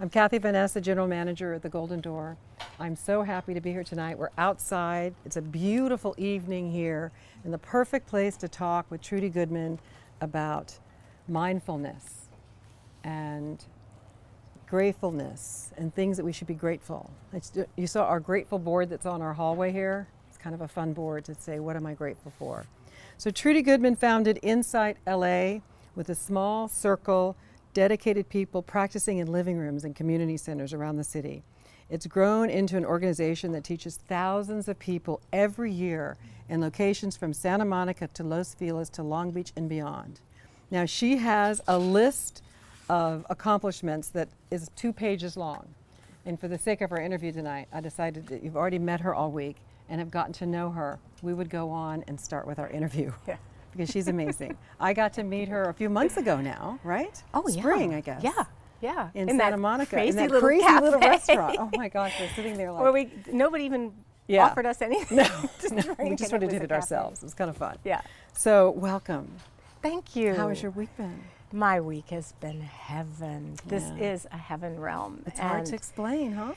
I'm Kathy Vanessa, General Manager at the Golden Door. I'm so happy to be here tonight. We're outside. It's a beautiful evening here and the perfect place to talk with Trudy Goodman about mindfulness and gratefulness and things that we should be grateful. You saw our grateful board that's on our hallway here. It's kind of a fun board to say, what am I grateful for? So Trudy Goodman founded Insight LA with a small circle dedicated people practicing in living rooms and community centers around the city. It's grown into an organization that teaches thousands of people every year in locations from Santa Monica to Los Feliz to Long Beach and beyond. Now she has a list of accomplishments that is 2 pages long. And for the sake of our interview tonight, I decided that you've already met her all week and have gotten to know her. We would go on and start with our interview. Yeah. Because she's amazing. I got to meet her a few months ago now, right? Oh, yeah. Spring, I guess. Yeah, yeah. In Santa Monica, crazy in that little crazy cafe. little restaurant. Oh my gosh, we're sitting there like. Where nobody even Yeah. offered us anything. No, Just no, drink, we and just wanted to was do a it cafe. ourselves. It was kind of fun. Yeah. So, welcome. Thank you. How has your week been? My week has been heaven. This Yeah. is a heaven realm. It's hard to And, explain, huh?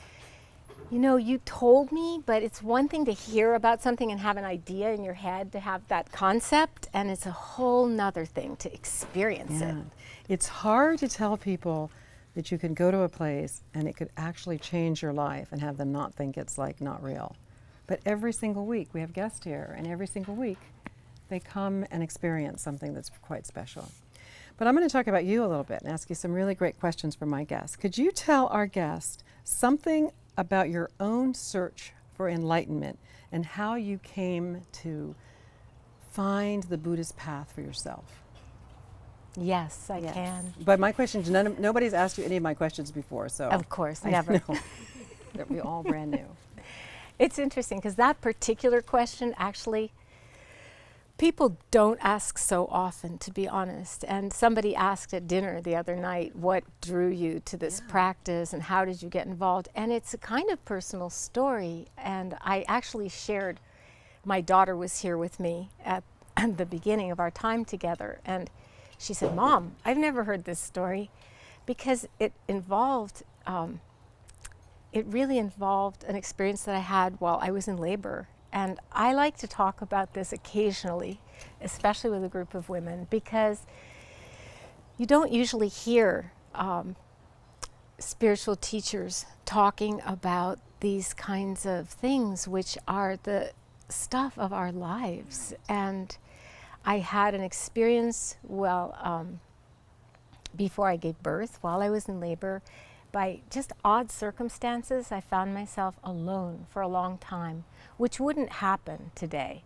you know, you told me, but it's one thing to hear about something and have an idea in your head, to have that concept, and it's a whole nother thing to experience it. It's hard to tell people that you can go to a place and it could actually change your life and have them not think it's like not real. But every single week we have guests here, and every single week they come and experience something that's quite special. But I'm going to talk about you a little bit and ask you some really great questions from my guests. Could you tell our guest something about your own search for enlightenment and how you came to find the Buddhist path for yourself? Yes, I Yes. can. But my questions, nobody's asked you any of my questions before, so. Of course, I never. know. They're all brand new. It's interesting because that particular question actually people don't ask so often, to be honest. And somebody asked at dinner the other night, what drew you to this practice and how did you get involved? And it's a kind of personal story. And I actually shared, my daughter was here with me at the beginning of our time together. And she said, Mom, I've never heard this story, because it really involved an experience that I had while I was in labor. And I like to talk about this occasionally, especially with a group of women, because you don't usually hear spiritual teachers talking about these kinds of things, which are the stuff of our lives. And I had an experience, before I gave birth, while I was in labor. By just odd circumstances, I found myself alone for a long time, which wouldn't happen today.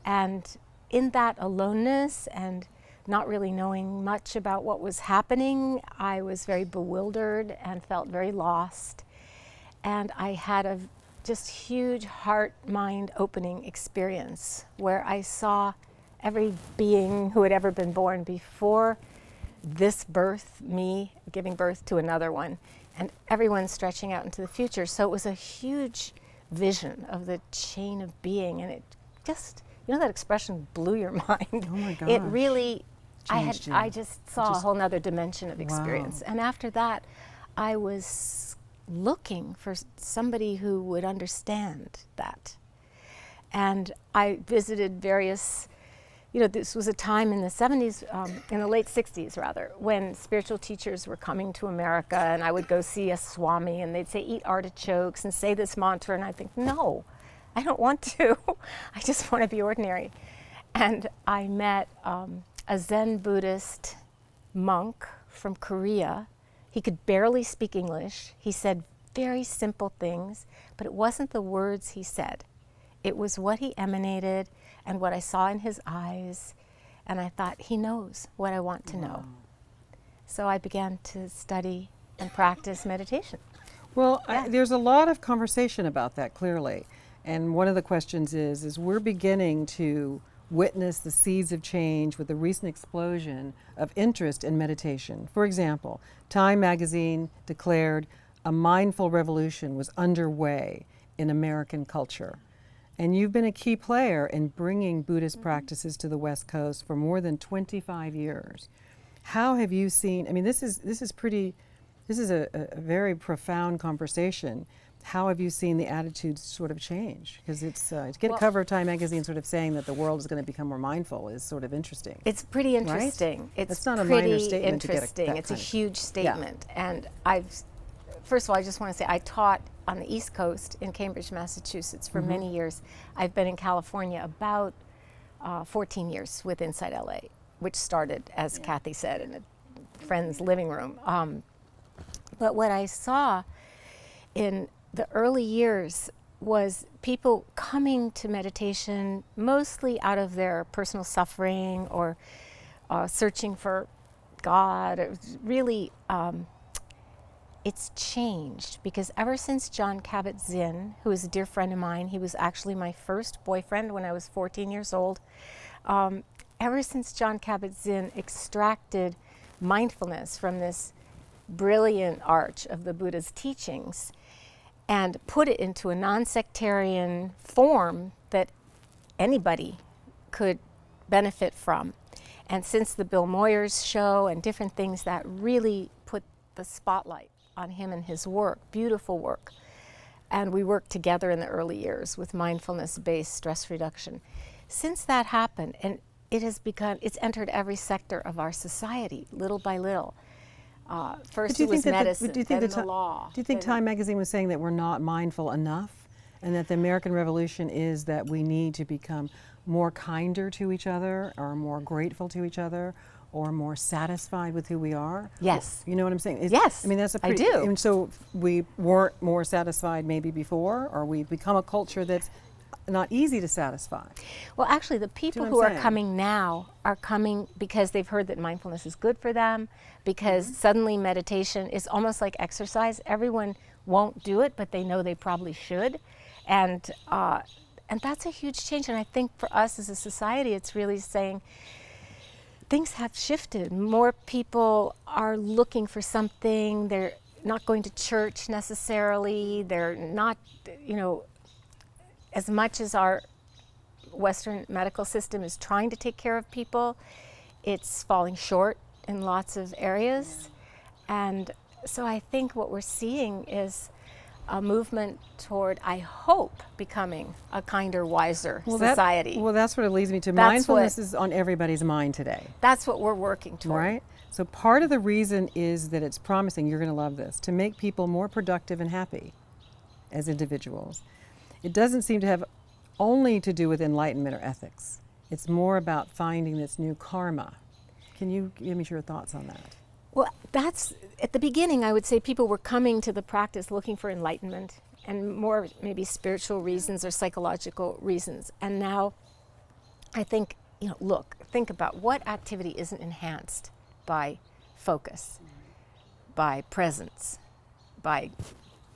And in that aloneness and not really knowing much about what was happening, I was very bewildered and felt very lost. And I had a just huge heart-mind opening experience where I saw every being who had ever been born before this birth, me giving birth to another one, and everyone stretching out into the future. So it was a huge vision of the chain of being, and it just, you know, that expression blew your mind. Oh my gosh. It really, Changed you. I just saw a whole nother dimension of experience. Wow. And after that, I was looking for somebody who would understand that. And I visited various, you know, this was a time in the 70s, in the late 60s rather, when spiritual teachers were coming to America, and I would go see a Swami and they'd say, eat artichokes and say this mantra, and I'd think, no, I don't want to. I just want to be ordinary. And I met a Zen Buddhist monk from Korea. He could barely speak English. He said very simple things, but it wasn't the words he said. It was what he emanated and what I saw in his eyes, and I thought, he knows what I want to know. So I began to study and practice meditation. Well, Yeah. there's a lot of conversation about that, clearly. And one of the questions is we're beginning to witness the seeds of change with the recent explosion of interest in meditation. For example, Time magazine declared a mindful revolution was underway in American culture. And you've been a key player in bringing Buddhist practices to the West Coast for more than 25 years. How have you seen, I mean, this is this is a very profound conversation. How have you seen the attitudes sort of change? Because it's to get a cover of Time magazine sort of saying that the world is going to become more mindful is sort of interesting. It's pretty interesting. Right? It's That's not a pretty minor statement interesting. to get It's a huge statement. And first of all, I just want to say I taught on the East Coast in Cambridge, Massachusetts for many years. I've been in California about 14 years with Inside LA, which started, as Kathy said, in a friend's living room. But what I saw in the early years was people coming to meditation mostly out of their personal suffering or searching for God. It was really, it's changed because ever since John Kabat-Zinn, who is a dear friend of mine, he was actually my first boyfriend when I was 14 years old. Ever since John Kabat-Zinn extracted mindfulness from this brilliant arch of the Buddha's teachings and put it into a non-sectarian form that anybody could benefit from. And since the Bill Moyers show and different things that really put the spotlight on him and his work, beautiful work. And we worked together in the early years with mindfulness-based stress reduction. Since that happened, and it's entered every sector of our society, little by little. First it was medicine, then the law. Do you think Time magazine was saying that we're not mindful enough and that the American Revolution is that we need to become more kinder to each other or more grateful to each other or more satisfied with who we are? Yes. You know what I'm saying? Yes, I mean, that's I do. And so we weren't more satisfied maybe before, or we've become a culture that's not easy to satisfy. Well, actually, the people who are coming now are coming because they've heard that mindfulness is good for them, because suddenly meditation is almost like exercise. Everyone won't do it, but they know they probably should. And that's a huge change. And I think for us as a society, it's really saying things have shifted. More people are looking for something. They're not going to church necessarily. They're not, as much as our Western medical system is trying to take care of people, it's falling short in lots of areas. And so I think what we're seeing is a movement toward, I hope, becoming a kinder, wiser society. That's what it leads me to. Mindfulness is on everybody's mind today. That's what we're working toward. Right? So part of the reason is that it's promising, you're going to love this, to make people more productive and happy as individuals. It doesn't seem to have only to do with enlightenment or ethics. It's more about finding this new karma. Can you give me your thoughts on that? Well, that's, at the beginning, I would say people were coming to the practice looking for enlightenment and more maybe spiritual reasons or psychological reasons. And now I think, think about what activity isn't enhanced by focus, by presence, by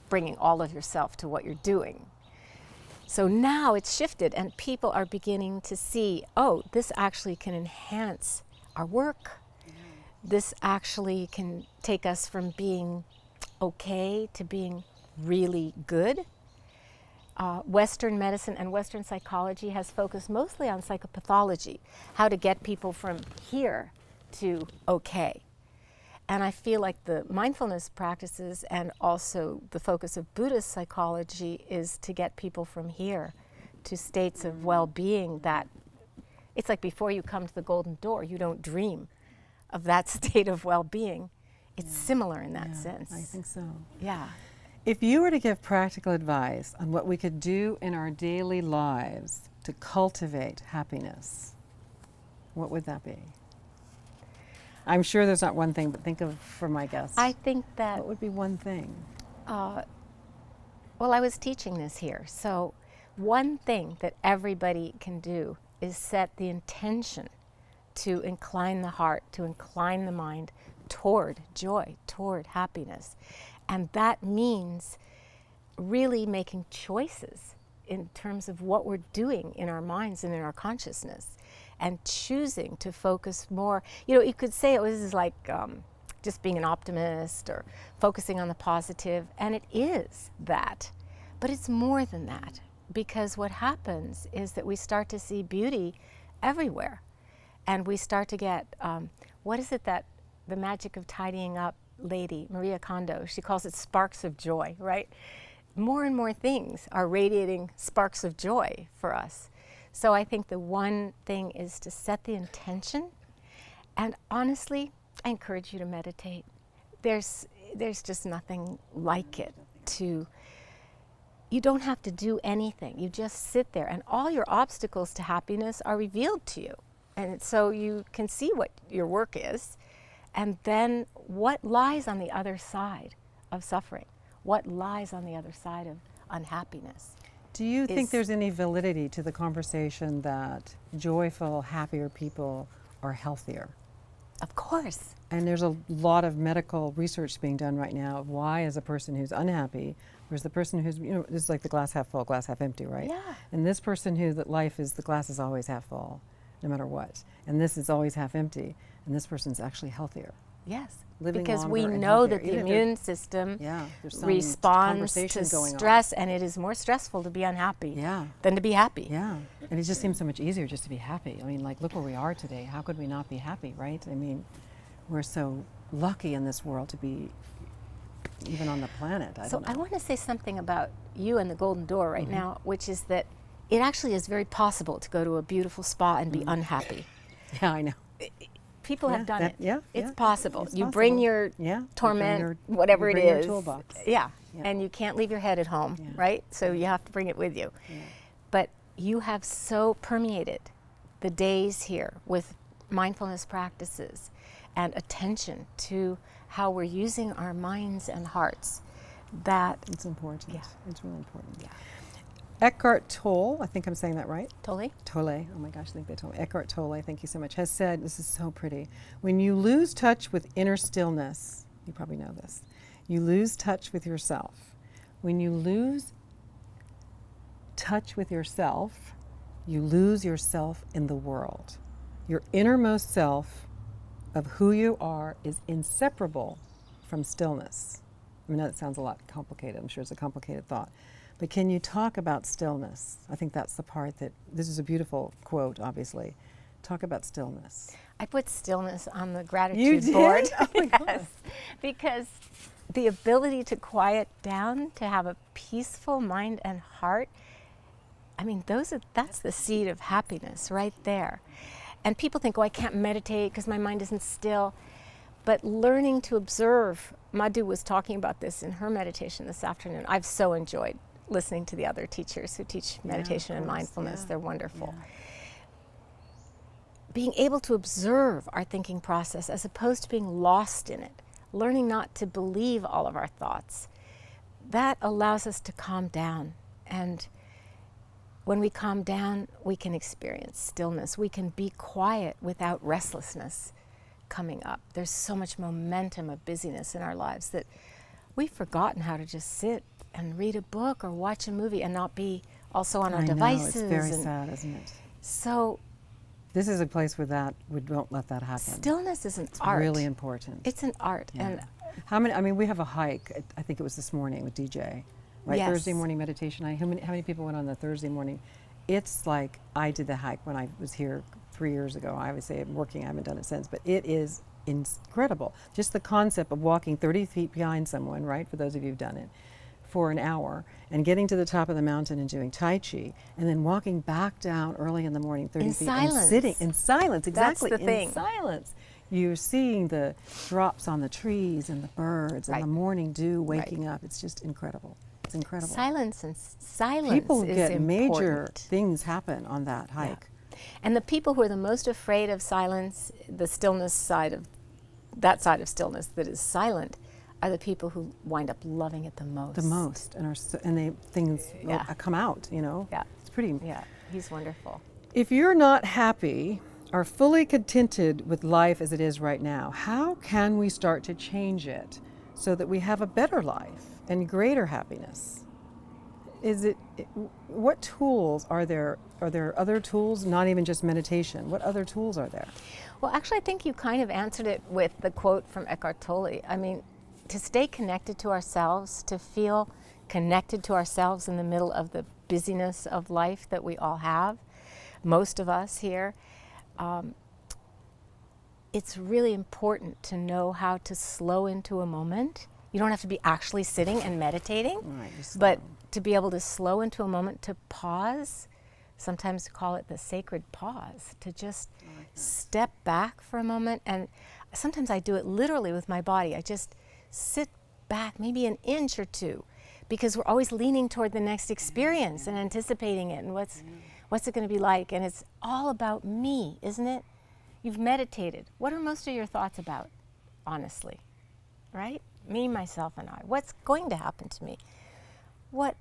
bringing all of yourself to what you're doing. So now it's shifted and people are beginning to see, oh, this actually can enhance our work. This actually can take us from being okay to being really good. Western medicine and Western psychology has focused mostly on psychopathology, how to get people from here to okay. And I feel like the mindfulness practices and also the focus of Buddhist psychology is to get people from here to states of well-being that it's like before you come to the golden door, you don't dream of that state of well-being. It's similar in that sense. I think so. Yeah. If you were to give practical advice on what we could do in our daily lives to cultivate happiness, what would that be? I'm sure there's not one thing, but think of, for my guests. I think that... What would be one thing? Well, I was teaching this here. So one thing that everybody can do is set the intention to incline the heart, to incline the mind toward joy, toward happiness. And that means really making choices in terms of what we're doing in our minds and in our consciousness, and choosing to focus more. You could say, oh, this is like just being an optimist or focusing on the positive, and it is that. But it's more than that, because what happens is that we start to see beauty everywhere. And we start to get, what is it that the magic of tidying up lady, Maria Kondo, she calls it sparks of joy, right? More and more things are radiating sparks of joy for us. So I think the one thing is to set the intention, and honestly, I encourage you to meditate. There's just nothing like it. You don't have to do anything. You just sit there, and all your obstacles to happiness are revealed to you. And so you can see what your work is, and then what lies on the other side of suffering, what lies on the other side of unhappiness. Do you think there's any validity to the conversation that joyful, happier people are healthier? Of course. And there's a lot of medical research being done right now of why is a person who's unhappy versus the person who's, this is like the glass half full, glass half empty, right? Yeah. And this person who that life is, the glass is always half full, no matter what. And this is always half empty. And this person's actually healthier. Yes, Living because we longer and know healthier, that the even if immune system there's some responds to conversation going on. stress, and it is more stressful to be unhappy Yeah. than to be happy. Yeah, and it just seems so much easier just to be happy. I mean, like, look where we are today. How could we not be happy, right? I mean, we're so lucky in this world to be even on the planet. I want to say something about you and the Golden Door right now, which is that it actually is very possible to go to a beautiful spa and be unhappy. Yeah, I know. People have done it. Yeah, it's yeah, possible. it's You bring possible. your Yeah, torment, you bring whatever you it bring your is. toolbox. Yeah. Yeah. And you can't leave your head at home, Yeah. right? So you have to bring it with you. Yeah. But you have so permeated the days here with mindfulness practices and attention to how we're using our minds and hearts that It's important. Yeah. It's really important. Yeah. Eckhart Tolle, I think I'm saying that right. Tolle. Tolle, oh my gosh, I think they told me. Eckhart Tolle, thank you so much, has said, this is so pretty, when you lose touch with inner stillness, you probably know this, you lose touch with yourself. When you lose touch with yourself, you lose yourself in the world. Your innermost self of who you are is inseparable from stillness. I mean, that sounds a lot complicated. I'm sure it's a complicated thought. But can you talk about stillness? I think that's the part that, this is a beautiful quote, obviously. Talk about stillness. I put stillness on the gratitude You did? board. Oh my Yes. God. Because the ability to quiet down, to have a peaceful mind and heart, I mean, that's the seed of happiness right there. And people think, oh, I can't meditate because my mind isn't still. But learning to observe, Madhu was talking about this in her meditation this afternoon. I've so enjoyed listening to the other teachers who teach meditation and course, mindfulness. yeah. They're wonderful. Yeah. Being able to observe our thinking process as opposed to being lost in it, learning not to believe all of our thoughts, that allows us to calm down. And when we calm down, we can experience stillness. We can be quiet without restlessness coming up. There's so much momentum of busyness in our lives that we've forgotten how to just sit and read a book or watch a movie and not be also on our I devices. know, it's very and sad, isn't it? So This is a place where we don't let that happen. stillness is an It's art. really important. It's an art. Yeah. And How many, I mean, we have a hike, I think it was this morning with DJ, right? Yes. Thursday morning meditation. How many people went on the Thursday morning? It's like I did the hike when I was here 3 years ago. I would say I'm working, I haven't done it since, but it is incredible. Just the concept of walking 30 feet behind someone, right, for those of you who've done it, for an hour, and getting to the top of the mountain and doing Tai Chi, and then walking back down early in the morning 30 In feet silence. and sitting in silence, That's exactly, the thing. in silence. You're seeing the drops on the trees and the birds Right. and the morning dew waking up. It's just incredible. It's incredible. silence and silence People is get major important. things happen on that hike. And the people who are the most afraid of silence, the stillness side of that side of stillness that is silent, are the people who wind up loving it the most. The most, and things Yeah. come out. Yeah. It's pretty. Yeah, he's wonderful. If you're not happy or fully contented with life as it is right now, how can we start to change it so that we have a better life and greater happiness? What tools are there? Are there other tools, not even just meditation? What other tools are there? Well, actually, I think you kind of answered it with the quote from Eckhart Tolle. I mean, to stay connected to ourselves, to feel connected to ourselves in the middle of the busyness of life that we all have, most of us here, it's really important to know how to slow into a moment. You don't have to be actually sitting and meditating, Right, just but slow. to be able to slow into a moment, to pause. Sometimes call it the sacred pause, to just step back for a moment. And sometimes I do it literally with my body. I just sit back maybe an inch or two, because we're always leaning toward the next experience and anticipating it and what's it going to be like. And it's all about me, isn't it? You've meditated. What are most of your thoughts about, honestly? Right? Me, myself, and I. What's going to happen to me? How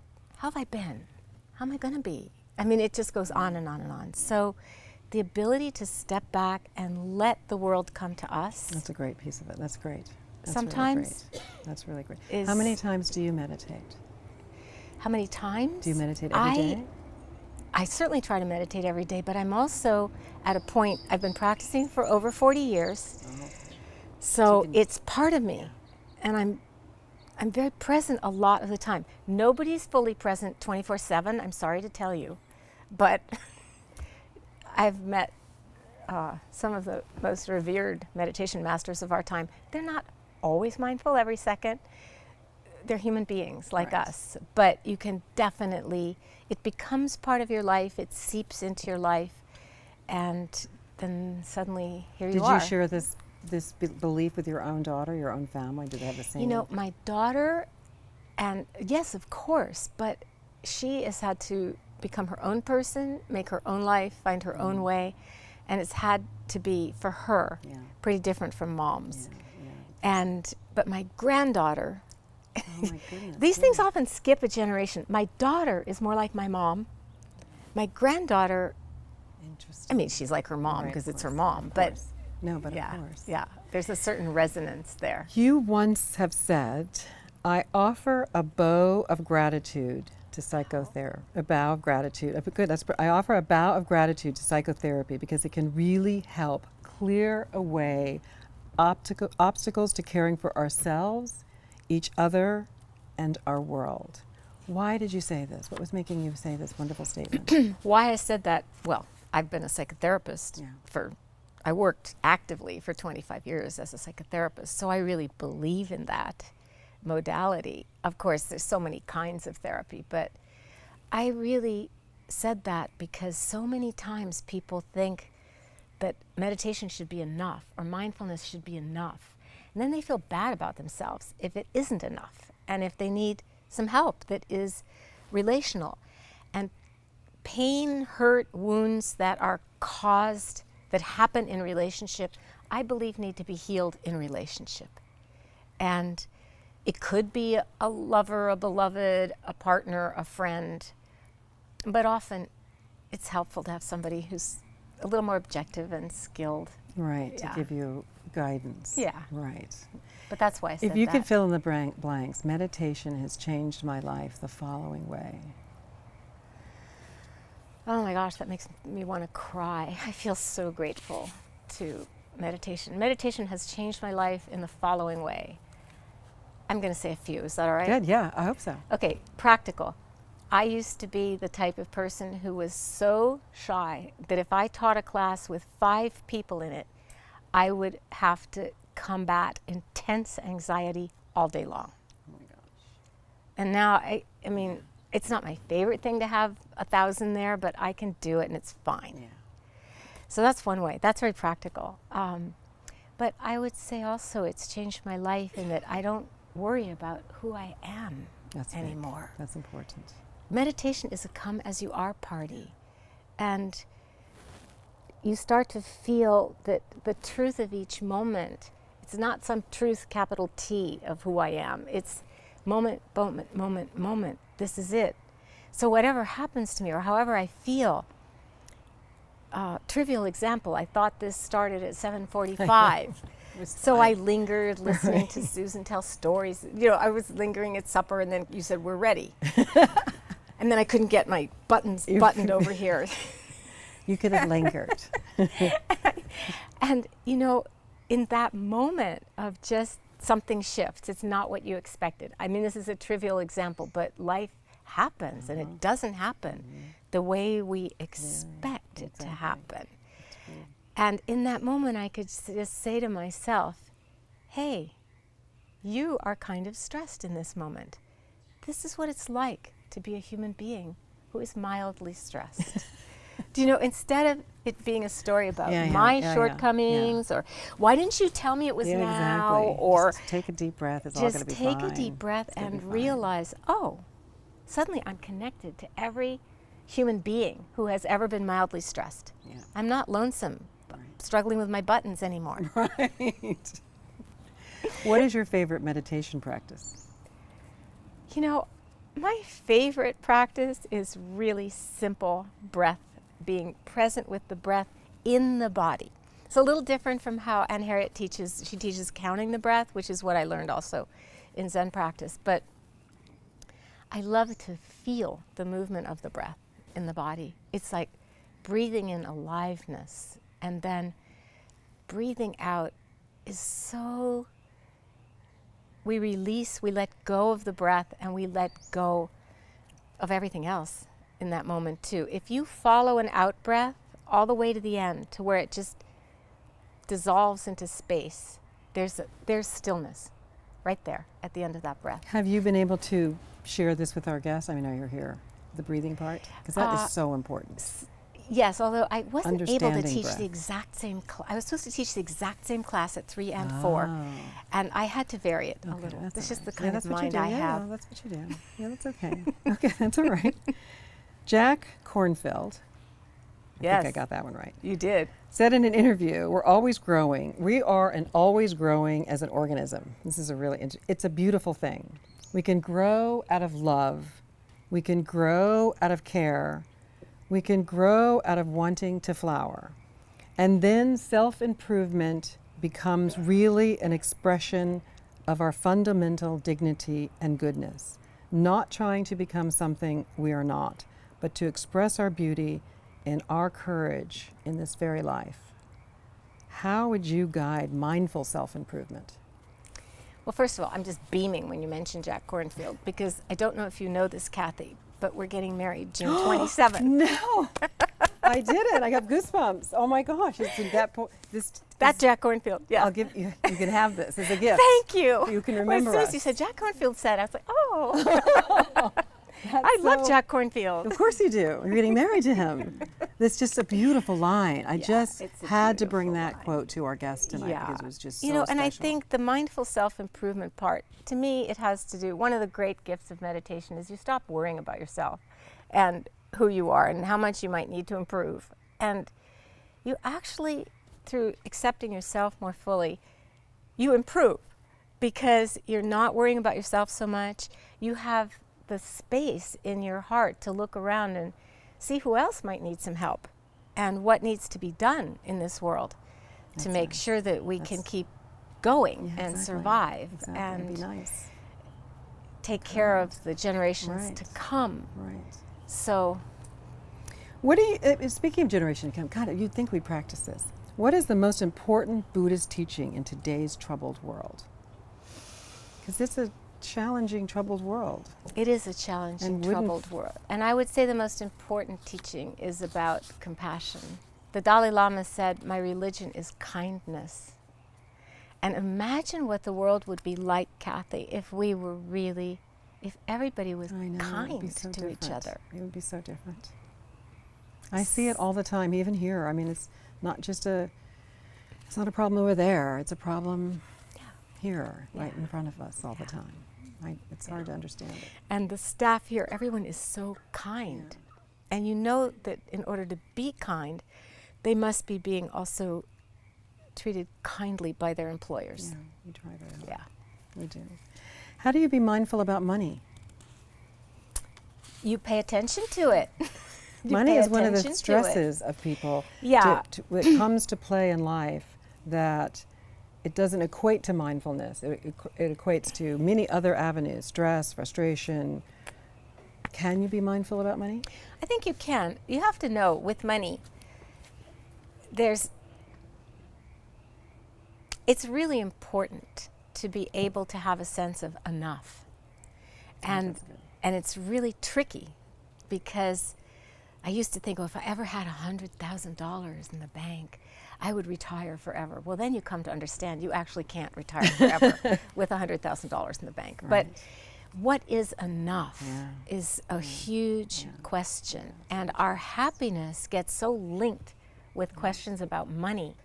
have I been? How am I going to be? I mean, it just goes on and on and on. So the ability to step back and let the world come to us. That's a great piece of it. That's great. That's Sometimes really great. That's really great. is- How many times do you meditate? How many times? Do you meditate every day? I certainly try to meditate every day, but I'm also at a point, I've been practicing for over 40 years. So it's part of me. And I'm very present a lot of the time. Nobody's fully present 24/7, I'm sorry to tell you. But I've met some of the most revered meditation masters of our time. They're not always mindful every second. They're human beings like Right. us. But you can definitely, it becomes part of your life, it seeps into your life, and then suddenly here you are. Did you share this belief with your own daughter, your own family? Did they have the same? You know, my daughter, and yes, of course, but she has had to become her own person, make her own life, find her own way, and it's had to be, for her, Yeah. pretty different from mom's. Yeah. But my granddaughter, Oh my goodness. these yeah. things often skip a generation. My daughter is more like my mom. My granddaughter, Interesting. I mean, she's like her mom Right, because of it's her course, mom, of but course. No, but yeah, of course. yeah, there's a certain resonance there. You once have said, "I offer a bow of gratitude to psychotherapy." A bow of gratitude. Good. I offer a bow of gratitude to psychotherapy because it can really help clear away obstacles to caring for ourselves, each other, and our world. Why did you say this? What was making you say this wonderful statement? Why I said that, well, I've been a psychotherapist Yeah. I worked actively for 25 years as a psychotherapist, so I really believe in that modality. Of course, there's so many kinds of therapy, but I really said that because so many times people think that meditation should be enough or mindfulness should be enough. And then they feel bad about themselves if it isn't enough and if they need some help that is relational. And pain, hurt, wounds that are caused, that happen in relationship, I believe need to be healed in relationship. And it could be a lover, a beloved, a partner, a friend, but often it's helpful to have somebody who's a little more objective and skilled. Right, Yeah. to give you guidance. Yeah. Right. But that's why I said If you that. could fill in the blanks, meditation has changed my life the following way. Oh my gosh, that makes me want to cry. I feel so grateful to meditation. Meditation has changed my life in the following way. I'm going to say a few. Is that all right? Good, yeah, I hope so. Okay, practical. I used to be the type of person who was so shy that if I taught a class with 5 people in it, I would have to combat intense anxiety all day long. Oh my gosh. And now, I mean, it's not my favorite thing to have 1,000 there, but I can do it and it's fine. Yeah. So that's one way. That's very practical. But I would say also it's changed my life in that I don't worry about who I am That's big. anymore. That's important. Meditation is a come as you are party. And you start to feel that the truth of each moment, it's not some truth, capital T, of who I am. It's moment, moment, moment, moment. This is it. So whatever happens to me or however I feel, trivial example, I thought this started at 7:45. So I lingered listening to Susan tell stories. You know, I was lingering at supper and then you said, we're ready. And then I couldn't get my buttons buttoned over here. You could have lingered. And, you know, in that moment of just something shifts, it's not what you expected. I mean, this is a trivial example, but life happens and it doesn't happen the way we expect it to happen. And in that moment, I could just say to myself, hey, you are kind of stressed in this moment. This is what it's like to be a human being who is mildly stressed. Do you know, instead of it being a story about my shortcomings or why didn't you tell me it was now? Exactly. Or just take a deep breath. It's all going to be fine. Just take a deep breath and realize, oh, suddenly I'm connected to every human being who has ever been mildly stressed. Yeah. I'm not lonesome, struggling with my buttons anymore. Right. What is your favorite meditation practice? You know, my favorite practice is really simple breath, being present with the breath in the body. It's a little different from how Anne Harriet teaches. She teaches counting the breath, which is what I learned also in Zen practice. But I love to feel the movement of the breath in the body. It's like breathing in aliveness, and then breathing out is so, we release, we let go of the breath, and we let go of everything else in that moment too. If you follow an out breath all the way to the end, to where it just dissolves into space, there's stillness right there at the end of that breath. Have you been able to share this with our guests? I mean, are you here, the breathing part? Because that is so important. Yes, although I wasn't able to teach breath. the exact same class. I was supposed to teach the exact same class at 3 and 4, and I had to vary it a little. That's just the kind of mind I have. That's what you do. Yeah, that's okay. Okay, that's all right. Jack Kornfield, I think I got that one right, You did. said in an interview, we're always growing. We are and always growing as an organism. This is a really, it's a beautiful thing. We can grow out of love. We can grow out of care. We can grow out of wanting to flower. And then self-improvement becomes really an expression of our fundamental dignity and goodness, not trying to become something we are not, but to express our beauty and our courage in this very life. How would you guide mindful self-improvement? Well, first of all, I'm just beaming when you mention Jack Kornfield, because I don't know if you know this, Kathy, but we're getting married June 27th. No, I didn't. I got goosebumps. Oh my gosh! It's in that That's Jack Kornfield. Yeah. I'll give you. You can have this as a gift. Thank you. You can remember well, as soon us. as you said Jack Kornfield said, I was like, oh. I love Jack Kornfield. Of course you do. You're getting married to him. That's just a beautiful line. I just had to bring that quote to our guest tonight because it was just so and I special. think the mindful self-improvement part, to me, it has to do, one of the great gifts of meditation is you stop worrying about yourself and who you are and how much you might need to improve. And you actually, through accepting yourself more fully, you improve because you're not worrying about yourself so much. You have the space in your heart to look around and see who else might need some help and what needs to be done in this world to make sure that we can keep going and survive and take care of the generations to come. Right. So, what do you, speaking of generation to come, God, you'd think we practice this. What is the most important Buddhist teaching in today's troubled world? Because it's a challenging, troubled world. It is a challenging, troubled world. And I would say the most important teaching is about compassion. The Dalai Lama said, my religion is kindness. And imagine what the world would be like, Kathy, if we were really, if everybody was kind to each other. It would be so different. I see it all the time, even here. I mean, it's not just it's not a problem over there. It's a problem here, right in front of us all the time. It's hard to understand it. And the staff here, everyone is so kind. And you know that in order to be kind, they must be being also treated kindly by their employers. Yeah, we try very hard. Yeah. We do. How do you be mindful about money? You pay attention to it. Money is one of the stresses of people. Yeah. When it comes to play in life, that it doesn't equate to mindfulness. It equates to many other avenues, stress, frustration. Can you be mindful about money? I think you can. You have to know with money, it's really important to be able to have a sense of enough. And it's really tricky because I used to think, if I ever had $100,000 in the bank, I would retire forever. Well, then you come to understand you actually can't retire forever with $100,000 in the bank. Right. But what is enough Yeah. is a huge question. And our happiness gets so linked with questions about money.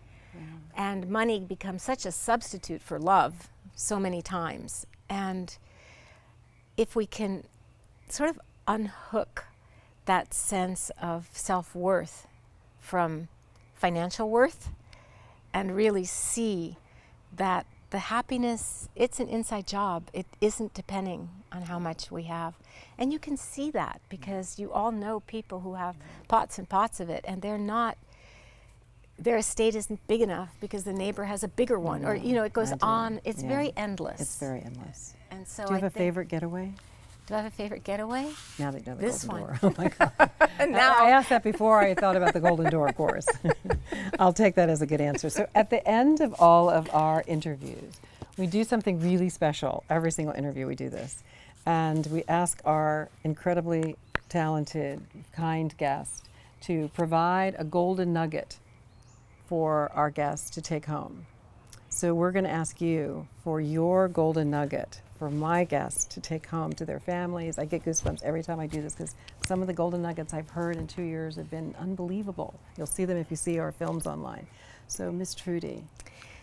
And money becomes such a substitute for love so many times. And if we can sort of unhook that sense of self-worth from financial worth and really see that the happiness, it's an inside job. It isn't depending on how much we have. And you can see that because you all know people who have pots and pots of it, and their estate isn't big enough because the neighbor has a bigger one, or it goes on. It's very endless. It's very endless. And so do you have a favorite getaway? Do I have a favorite getaway? Now that you know the This Golden one. Door. Oh my God. Now I asked that before I thought about the Golden Door, of course. I'll take that as a good answer. So at the end of all of our interviews, we do something really special. Every single interview we do this. And we ask our incredibly talented, kind guest to provide a golden nugget for our guests to take home. So we're going to ask you for your golden nugget for my guests to take home to their families. I get goosebumps every time I do this because some of the golden nuggets I've heard in 2 years have been unbelievable. You'll see them if you see our films online. So Miss Trudy,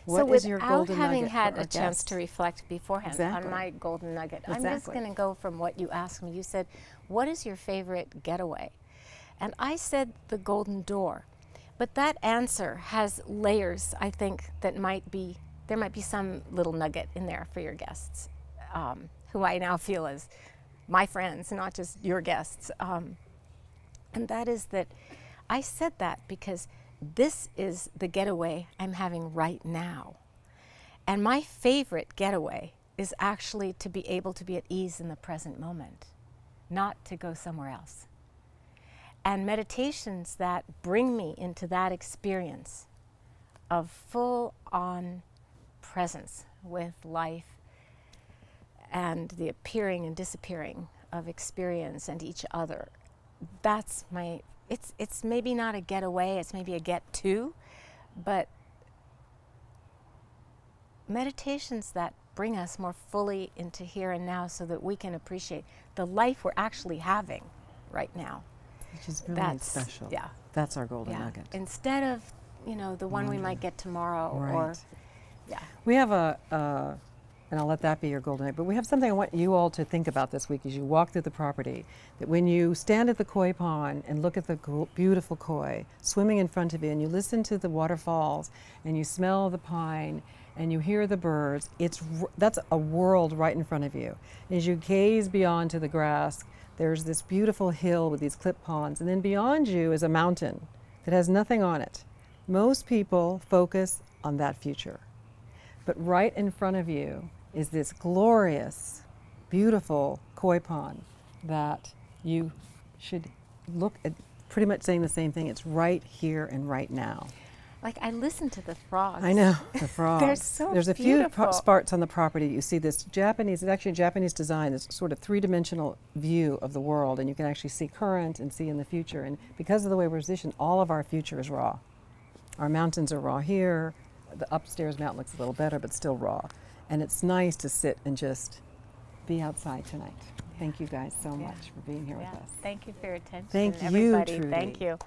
what is your golden nugget for our without having had a guests? chance to reflect beforehand on my golden nugget, I'm just going to go from what you asked me. You said, what is your favorite getaway? And I said the Golden Door. But that answer has layers, I think, that there might be some little nugget in there for your guests, who I now feel as my friends, not just your guests. And that is that I said that because this is the getaway I'm having right now. And my favorite getaway is actually to be able to be at ease in the present moment, not to go somewhere else. And meditations that bring me into that experience of full-on presence with life and the appearing and disappearing of experience and each other. That's it's maybe not a getaway, it's maybe a get to, but meditations that bring us more fully into here and now so that we can appreciate the life we're actually having right now. Which is really special. Yeah. That's our golden nugget. Instead of, the one we might get tomorrow or, We have and I'll let that be your golden nugget, but we have something I want you all to think about this week as you walk through the property, that when you stand at the koi pond and look at the beautiful koi swimming in front of you and you listen to the waterfalls and you smell the pine and you hear the birds, that's a world right in front of you. As you gaze beyond to the grass, there's this beautiful hill with these clip ponds, and then beyond you is a mountain that has nothing on it. Most people focus on that future. But right in front of you is this glorious, beautiful koi pond that you should look at, pretty much saying the same thing. It's right here and right now. Like, I listen to the frogs. I know, the frogs. They're so There's a beautiful. few spots on the property. You see this Japanese, it's actually a Japanese design, this sort of three-dimensional view of the world, and you can actually see current and see in the future. And because of the way we're positioned, all of our future is raw. Our mountains are raw here. The upstairs mountain looks a little better, but still raw. And it's nice to sit and just be outside tonight. Thank you guys so much for being here with us. Thank you for your attention. Thank you, everybody. Trudy. Thank you.